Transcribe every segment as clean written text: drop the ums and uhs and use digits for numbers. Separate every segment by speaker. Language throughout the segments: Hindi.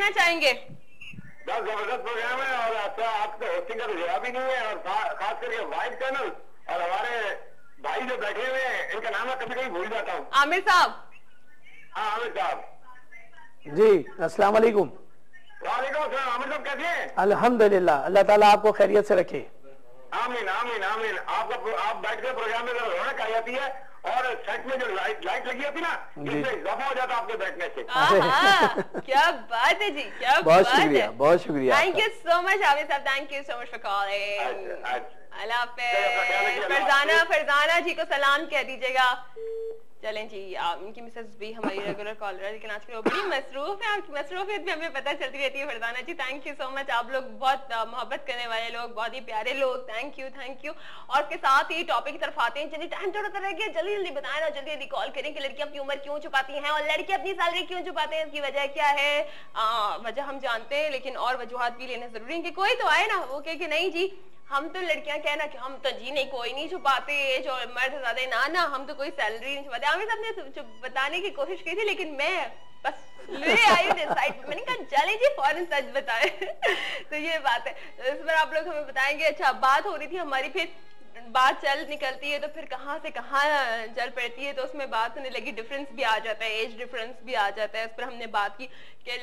Speaker 1: कहना चाहेंगे?
Speaker 2: बहुत जबरदस्त प्रोग्राम है और अच्छा आपके होस्टिंग का तो जवाब ही नहीं है, और खास करके वाइड चैनल और हमारे भाई जो बैठे हुए हैं इनका नाम मैं कभी कभी भूल जाता हूँ।
Speaker 1: आमिर साहब।
Speaker 2: हाँ आमिर साहब
Speaker 3: जी, अस्सलाम वालेकुम।
Speaker 2: वालेकुम अस्सलाम। आमिर साहब कैसे हैं?
Speaker 3: अल्हम्दुलिल्लाह, अल्लाह ताला आपको खैरियत से रखे।
Speaker 2: आमीन आमीन आमीन। आप बैठ के प्रोग्राम में रौनक आ जाती है और सेट में जो लाइट लगी होती ना, इससे इजाफा हो जाता है आपके बैठने से।
Speaker 1: क्या बात है जी, क्या
Speaker 3: बहुत
Speaker 1: बात
Speaker 3: शुक्रिया,
Speaker 1: है।
Speaker 3: बहुत शुक्रिया।
Speaker 1: Thank you so much Aamir साहब, thank you so much for calling. Allah हाफिज। फरजाना जी को सलाम कह दीजिएगा। चलें जी, इनकी मिसेस भी हमारी रेगुलर कॉलर है, लेकिन आजकल वो बड़ी मसरूफ है। मसरूफियत भी हमें पता चलती रहती है। फरजाना जी थैंक यू सो मच, आप लोग बहुत मोहब्बत करने वाले लोग, बहुत ही प्यारे लोग, थैंक यू थैंक यू। और उसके साथ ही टॉपिक की तरफ आते हैं। चलिए टाइम थोड़ा सा रह गया, जल्दी जल्दी बताएं ना, जल्दी जल्दी कॉल करें कि लड़कियां अपनी उम्र क्यों छुपाती हैं और लड़के अपनी सैलरी क्यों छुपाते हैं, इसकी वजह क्या है। वजह हम जानते हैं, लेकिन और वजूहत भी लेना जरूरी है कि कोई तो आए ना वो कहे कि नहीं जी हम तो लड़कियां कहना कि हम तो जी नहीं कोई नहीं छुपाते, जो मर्द ज्यादा ना ना हम तो कोई सैलरी नहीं छुपाते। आमिर साहब ने बताने की कोशिश की थी, लेकिन मैं बस ले आई डिसाइड, मैंने कहा चले जी फौरन सच बताएं। तो ये बात है, इस पर आप लोग हमें बताएंगे। अच्छा, बात हो रही थी हमारी, फिर बात चल निकलती है तो फिर कहाँ से कहाँ चल पड़ती है, तो उसमें बात होने लगी, डिफरेंस भी आ जाता है, एज डिफरेंस भी आ जाता है। इस पर हमने बात की कि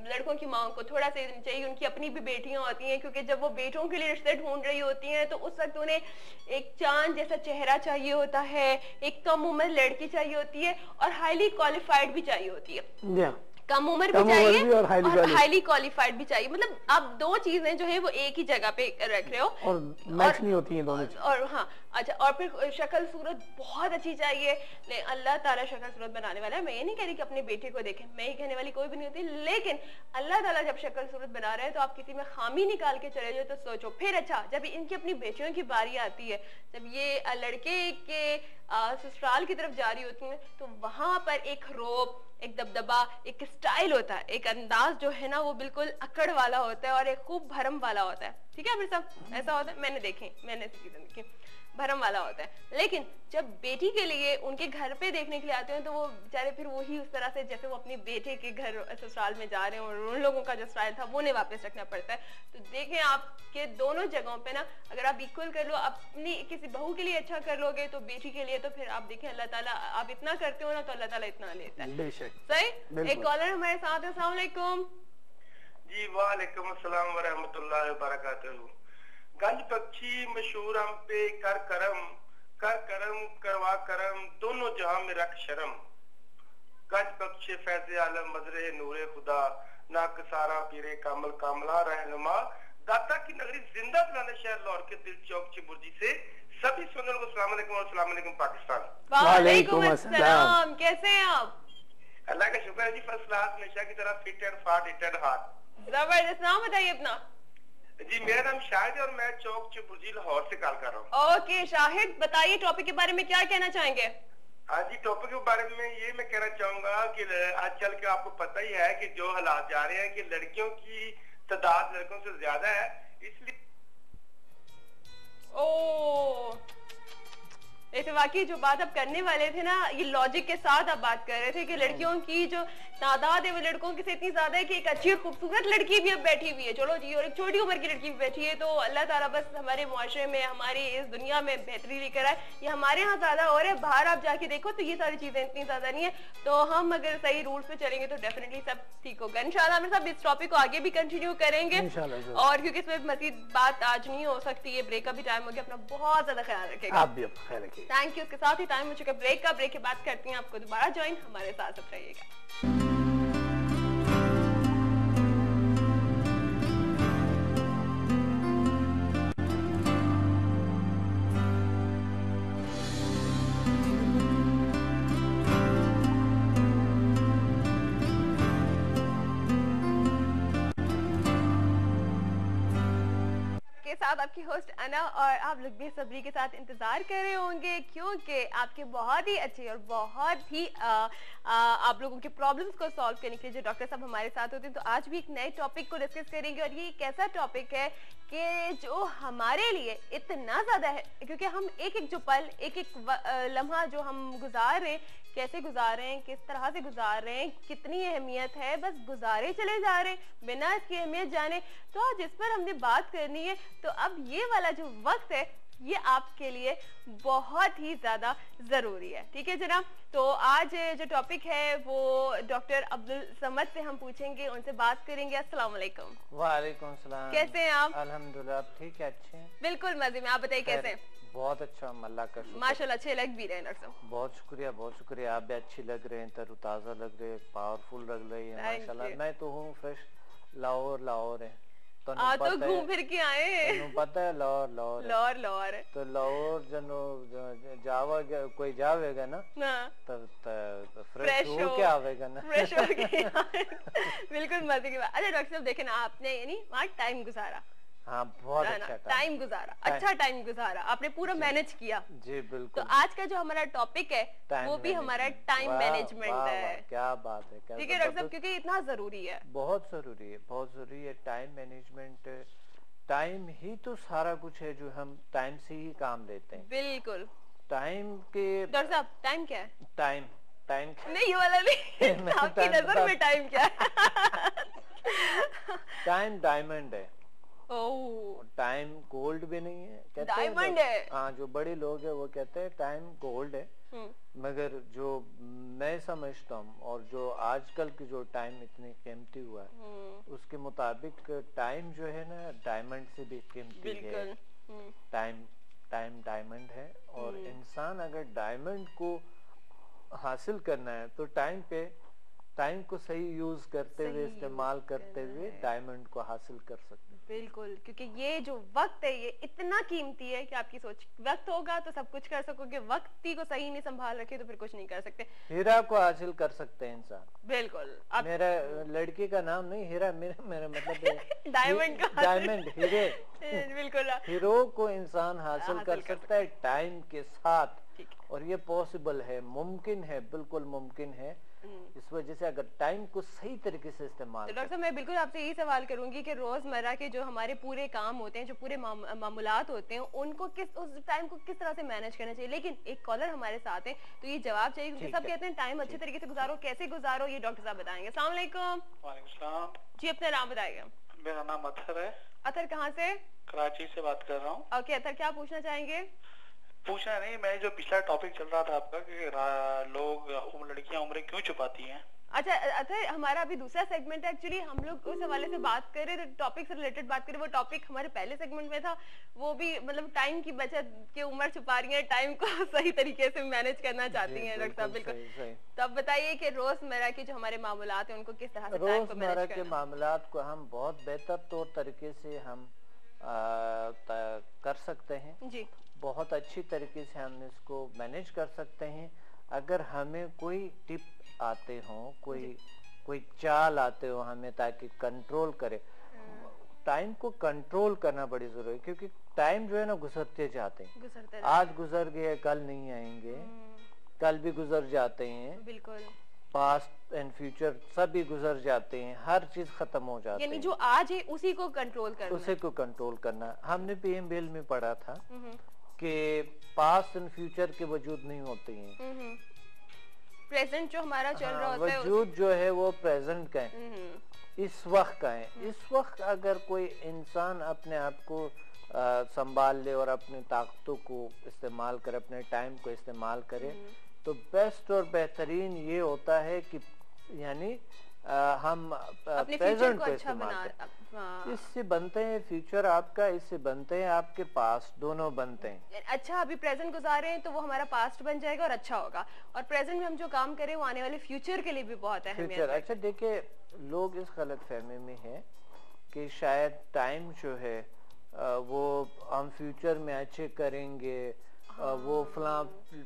Speaker 1: लड़कों की माँ को थोड़ा सा चाहिए, उनकी अपनी भी बेटियां होती हैं, क्योंकि जब वो बेटों के लिए रिश्ते ढूंढ रही होती हैं तो उस वक्त उन्हें एक चांद जैसा चेहरा चाहिए होता है, एक कम उम्र लड़की चाहिए होती है और हाईली क्वालिफाइड भी चाहिए होती है। कम उम्र भी चाहिए और हाईली क्वालिफाइड भी चाहिए। मतलब आप दो चीजें जो है वो एक ही जगह पे रख रहे हो
Speaker 3: और मैच नहीं होती हैं दोनों।
Speaker 1: और हाँ अच्छा, और फिर शक्ल सूरत बहुत अच्छी चाहिए। अल्लाह ताला शक्ल सूरत बनाने वाला है। मैं ये नहीं कह रही कि अपने बेटे को देखें, मैं ये कहने वाली कोई भी नहीं होती, लेकिन अल्लाह ताला जब शक्ल सूरत बना रहे हैं तो आप किसी में खामी निकाल के चले जाओ तो सोचो। फिर अच्छा, जब इनकी अपनी बेटियों की बारी आती है, जब ये लड़के के ससुराल की तरफ जा रही होती हैं तो वहां पर एक रोब, एक दबदबा, एक स्टाइल होता है, एक अंदाज जो है ना वो बिल्कुल अकड़ वाला होता है और एक खूब भरम वाला होता है। ठीक है, फिर सब ऐसा होता है, मैंने देखे, मैंने देखे, भरम वाला होता है। लेकिन जब बेटी के लिए उनके घर पे देखने के लिए आते हैं तो वो बेचारे फिर वही उस तरह से जैसे वो अपने बेटे के घर ससुराल में जा रहे हैं और उन लोगों का जो स्टाइल था वो उन्हें वापस रखना पड़ता है। तो देखें आपके दोनों जगहों पे ना अगर आप इक्वल कर लो, अपनी किसी बहू के लिए अच्छा कर लोगे तो बेटी के लिए तो फिर आप देखें अल्लाह ताला, आप इतना करते हो ना तो अल्लाह ताला इतना लेता है। सही। एक कॉलर हमारे साथ है। अस्सलाम वालेकुम
Speaker 4: जी। वालेकुम अस्सलाम व रहमतुल्लाहि व बरकातहू। गंज पक्षी मशहूर हम पे कर करम करवा करम, दोनों जहां में रख शर्म। गंज पक्षी फैज़े आलम मजरे नूरे खुदा, ना कसारा पीरे कामल कामला रहनुमा, दाता की नगरी जिंदा फलाने शहर लाहौर के दिल चौक चिबुर्जी से सभी सुनने को अस्सलाम वालेकुम और अस्सलाम वालेकुम पाकिस्तान।
Speaker 1: वालेकुम अस्सलाम, कैसे हैं आप?
Speaker 4: अल्लाह का शुक्र है जी, फर्स्ट क्लास, हमेशा की तरह फिट एंड फाट हिट एंड हार्ट।
Speaker 1: जबरदस्त। नाम बताइए अपना।
Speaker 4: जी मेरा नाम शाहिद है और मैं चौक चिबुर्जी लाहौर से कॉल कर रहा हूँ।
Speaker 1: ओके शाहिद, बताइए टॉपिक के बारे में क्या कहना चाहेंगे?
Speaker 4: हाँ जी, टॉपिक के बारे में ये मैं कहना चाहूंगा कि आजकल के आपको पता ही है कि जो हालात जा रहे हैं कि लड़कियों की तादाद लड़कों से ज्यादा है, इसलिए
Speaker 1: ऐसे वाकई जो बात आप करने वाले थे ना, ये लॉजिक के साथ आप बात कर रहे थे कि लड़कियों की जो तादाद है वो लड़कों की से इतनी ज्यादा है कि एक अच्छी खूबसूरत लड़की भी अब बैठी हुई है, चलो जी, और एक छोटी उम्र की लड़की भी बैठी है। तो अल्लाह ताला बस हमारे मुआशरे में, हमारी इस दुनिया में बेहतरी लेकर आए। ये हमारे यहाँ ज्यादा हो रहा है, बाहर आप जाके देखो तो ये सारी चीजें इतनी ज्यादा नहीं है। तो हम अगर सही रूल्स पे चलेंगे तो डेफिनेटली सब ठीक होगा इंशाल्लाह। मेरे साहब इस टॉपिक को आगे भी कंटिन्यू करेंगे और क्योंकि इसमें मजीद बात आज नहीं हो सकती है, ब्रेक का भी टाइम हो गया, अपना बहुत ज्यादा ख्याल रखेगा।
Speaker 3: आप भी अपना ख्याल रखिए।
Speaker 1: Thank you. उसके साथ ही टाइम हो चुका ब्रेक का। ब्रेक के बाद करती हैं आपको दोबारा ज्वाइन, हमारे साथ रहिएगा। साथ आपकी होस्ट अना, और आप लोग बेसब्री के साथ इंतजार कर रहे होंगे क्योंकि आपके बहुत ही अच्छे और बहुत ही आप लोगों के प्रॉब्लम्स को सॉल्व करने के लिए जो डॉक्टर साहब हमारे साथ होते हैं। तो आज भी एक नए टॉपिक को डिस्कस करेंगे और ये एक ऐसा टॉपिक है कि जो हमारे लिए इतना ज्यादा है क्योंकि हम एक एक जो पल, एक एक लम्हा जो हम गुजार रहे कैसे गुजार रहे हैं, किस तरह से गुजार रहे हैं, कितनी अहमियत है, बस गुजारे चले जा रहे हैं बिना इसकी अहमियत जाने। तो आज इस पर हमने बात करनी है। तो अब ये वाला जो वक्त है ये आपके लिए बहुत ही ज्यादा जरूरी है, ठीक है जनाब। तो आज जो टॉपिक है वो डॉक्टर अब्दुल समद से हम पूछेंगे, उनसे बात करेंगे। अस्सलाम वालेकुम।
Speaker 3: वालेकुम सलाम।
Speaker 1: कैसे हैं आप?
Speaker 3: अल्हम्दुलिल्लाह, आप ठीक है? अच्छे हैं?
Speaker 1: बिल्कुल मजे में। आप बताइए कैसे हैं?
Speaker 3: बहुत अच्छा, अल्लाह का शुक्र।
Speaker 1: माशाल्लाह अच्छे लग भी रहे हैं डॉक्टर साहब।
Speaker 3: बहुत शुक्रिया, बहुत शुक्रिया। आप भी अच्छी लग रहे हैं, तरोताजा लग रहे हैं, पावरफुल लग रही है माशाल्लाह। मैं तो हूँ फ्रेश, लाहौर है तो
Speaker 1: घूम फिर के आए।
Speaker 3: पता है लाहौर तो लाहौर जनो जावा कोई जावेगा ना तब फ्रेश हो के आवेगा ना,
Speaker 1: फ्रेश हो के बिल्कुल मजे की बात। अच्छा डॉक्टर साहब देखे ना, आपने यानी वहाँ टाइम गुजारा।
Speaker 3: हाँ, बहुत अच्छा
Speaker 1: टाइम गुजारा, अच्छा टाइम गुजारा, आपने पूरा मैनेज किया।
Speaker 3: जी बिल्कुल।
Speaker 1: तो आज का जो हमारा टॉपिक है वो भी हमारा टाइम मैनेजमेंट है।
Speaker 3: क्या बात है,
Speaker 1: ठीक है डॉक्टर साहब, क्योंकि इतना जरूरी है,
Speaker 3: बहुत जरूरी है, बहुत जरूरी है टाइम मैनेजमेंट। टाइम ही तो सारा कुछ है, जो हम टाइम से ही काम लेते हैं।
Speaker 1: बिल्कुल।
Speaker 3: टाइम के
Speaker 1: डॉक्टर साहब टाइम क्या है? टाइम नहीं, ये वाला नहीं आपकी नजर में टाइम क्या है?
Speaker 3: टाइम डायमंड है। टाइम गोल्ड भी नहीं है, कहते
Speaker 1: डायमंड है।
Speaker 3: हाँ, जो बड़े लोग हैं वो कहते हैं टाइम गोल्ड है, मगर जो मैं समझता हूँ और जो आजकल की जो टाइम इतनी कीमती हुआ है उसके मुताबिक टाइम जो है ना डायमंड से भी कीमती है। टाइम डायमंड है, और इंसान अगर डायमंड को हासिल करना है तो टाइम को सही यूज करते हुए, इस्तेमाल करते हुए डायमंड को हासिल कर सकते हैं।
Speaker 1: बिल्कुल, क्योंकि ये जो वक्त है ये इतना कीमती है कि आपकी सोच, वक्त होगा तो सब कुछ कर सकोगे, वक्त ही को सही नहीं संभाल रखे तो फिर कुछ नहीं कर सकते।
Speaker 3: हीरा को हासिल कर सकते हैं इंसान।
Speaker 1: बिल्कुल।
Speaker 3: मेरा लड़की का नाम नहीं हीरा, मेरा मतलब
Speaker 1: डायमंड
Speaker 3: हीरे।
Speaker 1: बिल्कुल।
Speaker 3: हीरो को इंसान हासिल कर सकता है टाइम के साथ, और ये पॉसिबल है, मुमकिन है, बिल्कुल मुमकिन है। इस वजह से अगर टाइम को सही तरीके से इस्तेमाल।
Speaker 1: तो डॉक्टर साहब मैं बिल्कुल आपसे यही सवाल करूंगी कि रोजमर्रा के जो हमारे पूरे काम होते हैं, जो पूरे मामूलात होते हैं, उनको उस टाइम को किस तरह से मैनेज करना चाहिए। लेकिन एक कॉलर हमारे साथ है तो ये जवाब चाहिए, क्योंकि सब कहते हैं टाइम अच्छे तरीके से गुजारो, कैसे गुजारो ये डॉक्टर साहब बताएंगे। अस्सलाम वालेकुम।
Speaker 5: वालेकुम सलाम
Speaker 1: जी, अपना नाम बताइएगा।
Speaker 5: मेरा नाम अतहर है।
Speaker 1: अतहर कहाँ से?
Speaker 5: कराची से बात कर रहा हूँ।
Speaker 1: ओके अतहर, क्या पूछना चाहेंगे?
Speaker 5: पूछना नहीं, मैं जो पिछला टॉपिक चल रहा था आपका कि लोग लड़कियां उम्र क्यों छुपाती हैं।
Speaker 1: अच्छा अतहर, हमारा अभी दूसरा सेगमेंट है, एक्चुअली हम लोग उस हवाले से बात कर रहे थे, टॉपिक से रिलेटेड बात करें। वो टॉपिक हमारे पहले सेगमेंट में था, वो भी मतलब टाइम की बचत की उम्र छुपा रही है, टाइम को सही तरीके से मैनेज करना चाहती हैं डॉक्टर साहब। बिल्कुल। तो अब बताइए कि रोजमर्रा के जो हमारे मामूलात हैं उनको किस तरह से टाइम को मैनेज करना।
Speaker 3: रोजमर्रा के मामलात को हम बहुत बेहतर तौर तरीके से हम कर सकते हैं जी। बहुत अच्छी तरीके से हम इसको मैनेज कर सकते हैं अगर हमें कोई टिप आते हो, कोई चाल आते हो हमें, ताकि कंट्रोल करे। टाइम को कंट्रोल करना बड़ी जरूरी है, क्योंकि टाइम जो है ना गुजरते जाते हैं। आज गुजर गए, कल नहीं आएंगे, कल भी गुजर जाते हैं।
Speaker 1: बिल्कुल।
Speaker 3: पास्ट एंड फ्यूचर सब भी गुजर जाते हैं, हर चीज खत्म हो जाती है।
Speaker 1: यानी जो आज है उसी को कंट्रोल करना,
Speaker 3: उसी को कंट्रोल करना। हमने पीएमबीएल में पढ़ा था कि पास्ट एंड फ्यूचर के वजूद नहीं होते हैं,
Speaker 1: प्रेजेंट जो हमारा चल रहा होता है
Speaker 3: वजूद जो है वो प्रेजेंट का है, इस वक्त का है। इस वक्त अगर कोई इंसान अपने आप को संभाल ले और अपनी ताकतों को इस्तेमाल करे, अपने टाइम को इस्तेमाल करे, तो बेस्ट और बेहतरीन ये होता है कि यानी हम प्रेजेंट को इस्तेमाल करें। इससे बनते हैं फ्यूचर आपका, इससे बनते हैं आपके पास्ट, दोनों बनते हैं।
Speaker 1: अच्छा अभी प्रेजेंट गुजारे हैं तो वो हमारा पास्ट बन जाएगा और अच्छा होगा, और प्रेजेंट में हम जो काम करें वो आने वाले फ्यूचर के लिए भी बहुत अहमियत है।
Speaker 3: अच्छा देखिए, लोग इस गलतफहमी में है कि शायद टाइम जो है वो हम फ्यूचर में अच्छे करेंगे, वो फला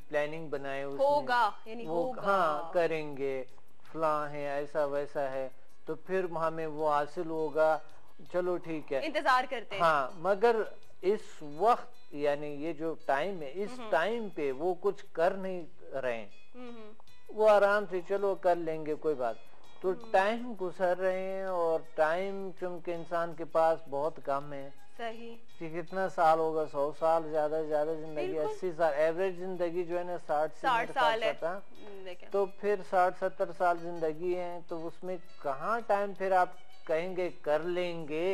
Speaker 3: प्लानिंग बनाए
Speaker 1: होगा, यानी
Speaker 3: वो हाँ करेंगे, फला है, ऐसा वैसा है, तो फिर हमें वो हासिल होगा, चलो ठीक है,
Speaker 1: इंतजार करते हैं।
Speaker 3: हाँ, मगर इस वक्त यानी ये जो टाइम है, इस टाइम पे वो कुछ कर नहीं रहे, वो आराम से चलो कर लेंगे कोई बात, तो टाइम गुजर रहे हैं और टाइम चूंकि इंसान के पास बहुत कम है।
Speaker 1: सही
Speaker 3: कि कितना साल होगा, 100 साल, ज्यादा से ज्यादा जिंदगी 80 साल, एवरेज जिंदगी जो है ना 60
Speaker 1: साल है।
Speaker 3: तो फिर 60-70 साल जिंदगी है, तो उसमें कहाँ टाइम फिर आप कहेंगे कर लेंगे।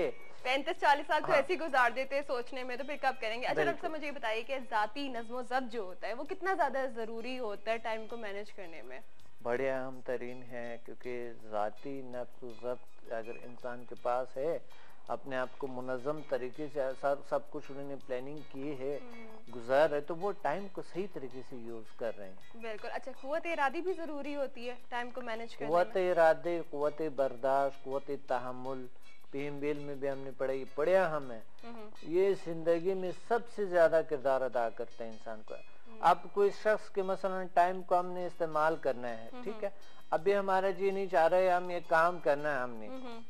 Speaker 1: 35-40 साल तो ऐसे ही गुजार देते हैं सोचने में, तो फिर कब करेंगे। अच्छा डॉक्टर साहब मुझे बताइए कि जाती नज़्म ज़ब्त जो होता है वो कितना ज्यादा जरूरी होता है टाइम को मैनेज करने में?
Speaker 3: बड़े अहम तरीन है, क्योंकि जाती नफ्स ज़ब्त अगर इंसान के पास है, अपने आप को मुनज़्ज़म तरीके से सब कुछ उन्होंने प्लानिंग की है, गुजार रहे, तो वो टाइम को सही तरीके से यूज कर रहे हैं।
Speaker 1: बिल्कुल। अच्छा कुव्वत इरादी भी जरूरी होती है टाइम को मैनेज करने में?
Speaker 3: कुव्वत इरादे, कुव्वत बर्दाश्त, कुव्वत तहम्मुल, पीएमबीएल में भी हमने पढ़े हम है, ये जिंदगी में सबसे ज्यादा किरदार अदा करते हैं इंसान को। अब कोई शख्स के मसलन टाइम को हमने इस्तेमाल करना है, ठीक है, अभी हमारा जी नहीं चाह रहा है हम ये काम करना है हमने,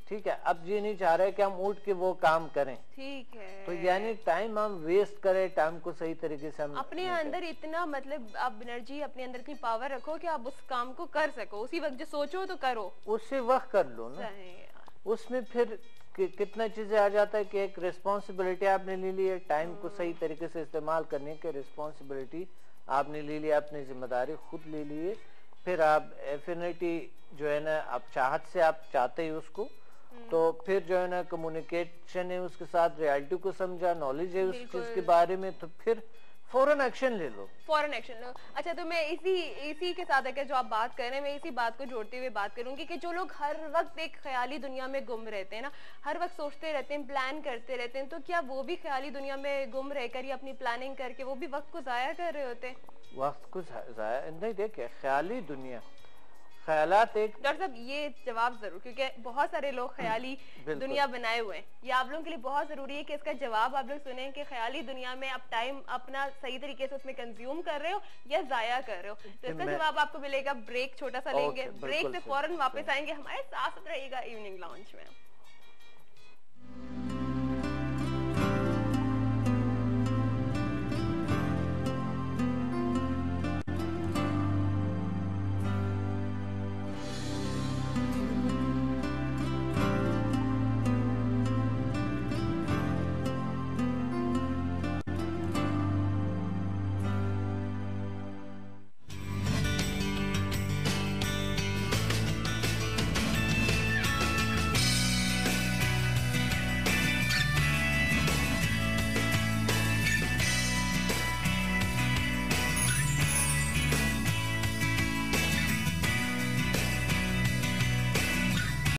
Speaker 3: ठीक है, अब जी नहीं चाह रहा है कि हम उठ के वो काम करें,
Speaker 1: ठीक है,
Speaker 3: तो यानी टाइम हम वेस्ट करें, टाइम को सही तरीके से हम
Speaker 1: अपने अंदर इतना मतलब आप एनर्जी अपने अंदर इतनी पावर रखो कि आप उस काम को कर सको, उसी वक्त जो सोचो तो करो,
Speaker 3: उसी वक्त कर लो ना। उसमें फिर कितना चीजें आ जाता है कि एक रिस्पॉन्सिबिलिटी आपने ले ली है, टाइम को सही तरीके से इस्तेमाल करने की रिस्पॉन्सिबिलिटी आपने ले ली, अपनी जिम्मेदारी खुद ले ली है, फिर आप एफिनिटी जो है ना आप चाहत से आप चाहते हैं उसको, तो फिर जो है ना कम्युनिकेशन है उसके साथ, रियलिटी को समझा, नॉलेज है उस चीज के बारे में, तो फिर फौरन एक्शन ले लो,
Speaker 1: फौरन एक्शन लो। अच्छा तो मैं इसी के साथ है जो आप बात कर रहे हैं, मैं इसी बात को जोड़ते हुए बात करूंगी कि जो लोग हर वक्त एक ख्याली दुनिया में गुम रहते हैं ना, हर वक्त सोचते रहते हैं, प्लान करते रहते हैं, तो क्या वो भी ख्याली दुनिया में गुम रहकर या अपनी प्लानिंग करके वो भी वक्त को जाया कर रहे होते हैं?
Speaker 3: वक्त को जाया नहीं, देखिए ख्याली दुनिया, ख्यालात एक।
Speaker 1: डॉक्टर साहब ये जवाब जरूर, क्योंकि बहुत सारे लोग ख्याली दुनिया बनाए हुए हैं, ये आप लोगों के लिए बहुत जरूरी है कि इसका जवाब आप लोग सुने कि ख्याली दुनिया में आप टाइम अपना सही तरीके से उसमें कंज्यूम कर रहे हो या जाया कर रहे हो। तो इसका जवाब आपको मिलेगा ब्रेक छोटा सा लेंगे, ब्रेक से फौरन वापस आएंगे, हमारे साथ रहिएगा इवनिंग लाउंज में।